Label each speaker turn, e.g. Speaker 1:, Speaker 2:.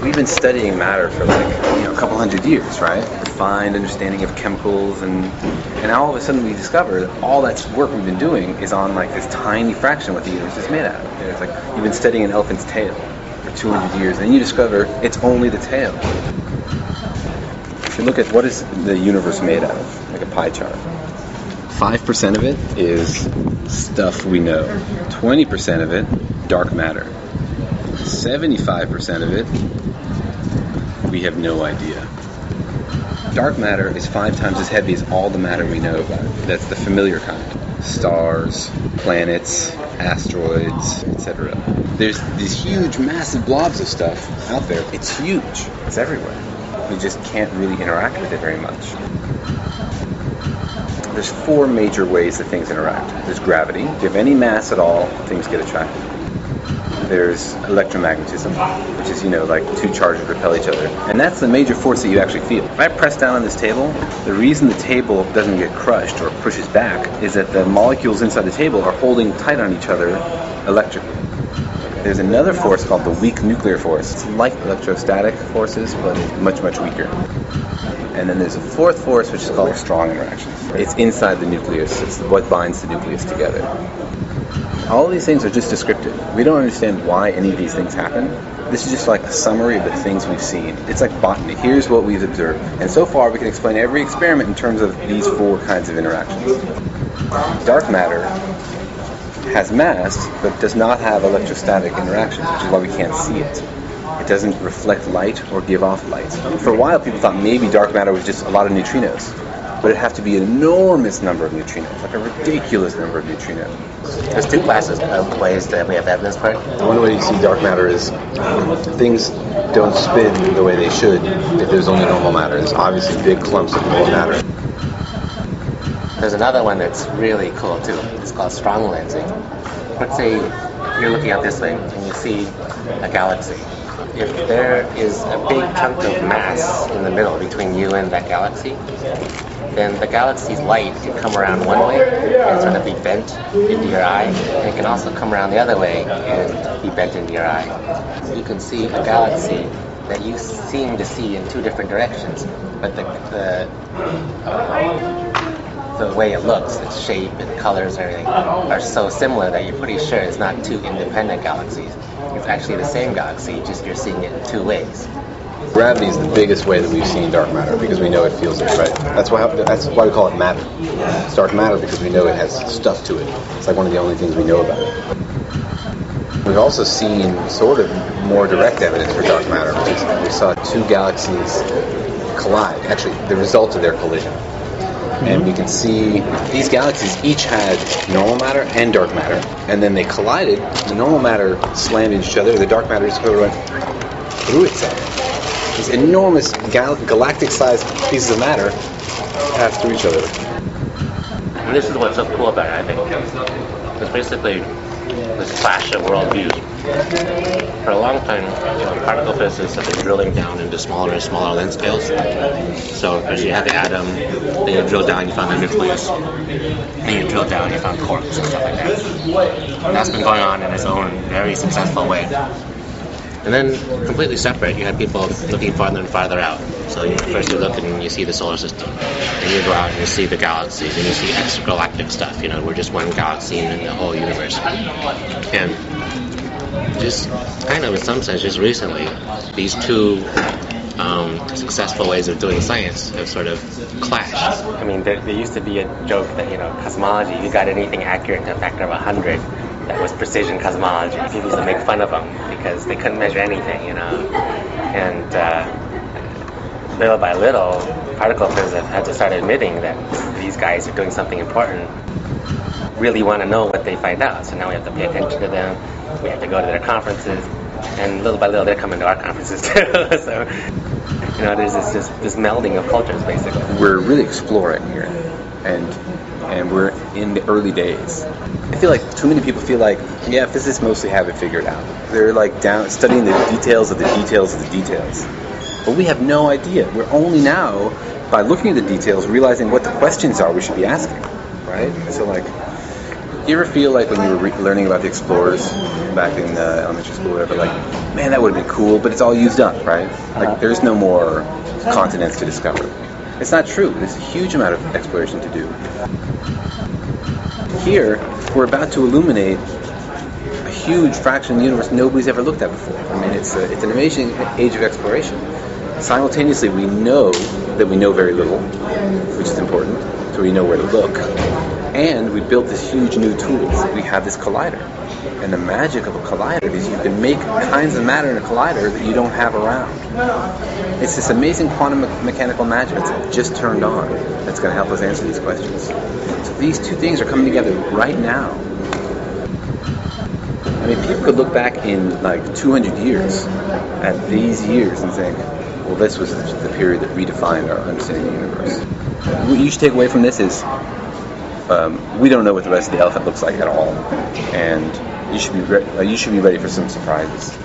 Speaker 1: we've been studying matter for a couple hundred years, right? Refined understanding of chemicals, and now all of a sudden we discover that all that work we've been doing is on this tiny fraction of what the universe is made out of. It's like you've been studying an elephant's tail for 200 years, and you discover it's only the tail. If you look at what is the universe made out of, like a pie chart, 5% of it is stuff we know. 20% of it, dark matter. 75% of it, we have no idea. Dark matter is 5 times as heavy as all the matter we know about. That's the familiar kind. Stars, planets, asteroids, etc. There's these huge, massive blobs of stuff out there. It's huge. It's everywhere. We just can't really interact with it very much. There's 4 major ways that things interact. There's gravity. If you have any mass at all, things get attracted. There's electromagnetism, which is, 2 charges repel each other. And that's the major force that you actually feel. If I press down on this table, the reason the table doesn't get crushed or pushes back is that the molecules inside the table are holding tight on each other electrically. There's another force called the weak nuclear force. It's like electrostatic forces, but it's much, much weaker. And then there's a 4th force, which is called strong interactions. It's inside the nucleus. It's what binds the nucleus together. All of these things are just descriptive. We don't understand why any of these things happen. This is just like a summary of the things we've seen. It's like botany. Here's what we've observed. And so far, we can explain every experiment in terms of these 4 kinds of interactions. Dark matter has mass, but does not have electrostatic interactions, which is why we can't see it. It doesn't reflect light or give off light. For a while, people thought maybe dark matter was just a lot of neutrinos. But it'd have to be an enormous number of neutrinos, like a ridiculous number of neutrinos.
Speaker 2: There's 2 classes of ways that we have evidence for it.
Speaker 1: One way you see dark matter is things don't spin the way they should if there's only normal matter. There's obviously big clumps of normal matter.
Speaker 2: There's another one that's really cool too. It's called strong lensing. Let's say you're looking out this way and you see a galaxy. If there is a big chunk of mass in the middle between you and that galaxy, then the galaxy's light can come around one way and sort of be bent into your eye, and it can also come around the other way and be bent into your eye. So you can see a galaxy that you seem to see in 2 different directions, but the way it looks, its shape and colors and everything, are so similar that you're pretty sure it's not 2 independent galaxies. It's actually the same galaxy, just you're seeing it in 2 ways.
Speaker 1: Gravity is the biggest way that we've seen dark matter because we know it feels it, right? That's why we call it matter. It's dark matter because we know it has stuff to it. It's like one of the only things we know about it. We've also seen sort of more direct evidence for dark matter, which is we saw 2 galaxies collide, actually the result of their collision. And we can see these galaxies each had normal matter and dark matter, and then they collided. The normal matter slammed into each other. The dark matter just went through itself. These enormous galactic-sized pieces of matter pass through each other.
Speaker 2: And this is what's so cool about it, I think. It's basically this clash of worldviews. For a long time, particle physicists have been drilling down into smaller and smaller length scales. So as you have the atom, then you drill down, you found the nucleus. Then you drill down, you found quarks and stuff like that. And that's been going on in its own very successful way. And then, completely separate, you have people looking farther and farther out. So first you look and you see the solar system. Then you go out and you see the galaxies, and you see extragalactic stuff. We're just one galaxy in the whole universe. And just kind of, in some sense, just recently, these 2 successful ways of doing science have sort of clashed. I mean, there used to be a joke that, cosmology, you got anything accurate to a factor of 100, that was precision cosmology. People used to make fun of them because they couldn't measure anything, And little by little, particle physicists had to start admitting that these guys are doing something important, really want to know what they find out. So now we have to pay attention to them. We have to go to their conferences, and little by little, they're coming to our conferences too. So, there's this melding of cultures, basically.
Speaker 1: We're really exploring here, and we're in the early days. I feel like too many people feel like, physicists mostly have it figured out. They're like down studying the details of the details of the details. But we have no idea. We're only now, by looking at the details, realizing what the questions are we should be asking, right? So you ever feel like when you were learning about the explorers back in elementary school or whatever, like, man, that would have been cool, but it's all used up, right? Like, there's no more continents to discover. It's not true. There's a huge amount of exploration to do. Here, we're about to illuminate a huge fraction of the universe nobody's ever looked at before. I mean, it's an amazing age of exploration. Simultaneously, we know that we know very little, which is important, so we know where to look. And we built this huge new tool. We have this collider. And the magic of a collider is you can make kinds of matter in a collider that you don't have around. It's this amazing quantum mechanical magic that's just turned on that's going to help us answer these questions. So these two things are coming together right now. I mean, people could look back in like 200 years at these years and think, well, this was the period that redefined our understanding of the universe. What you should take away from this is we don't know what the rest of the elephant looks like at all, and you should be ready for some surprises.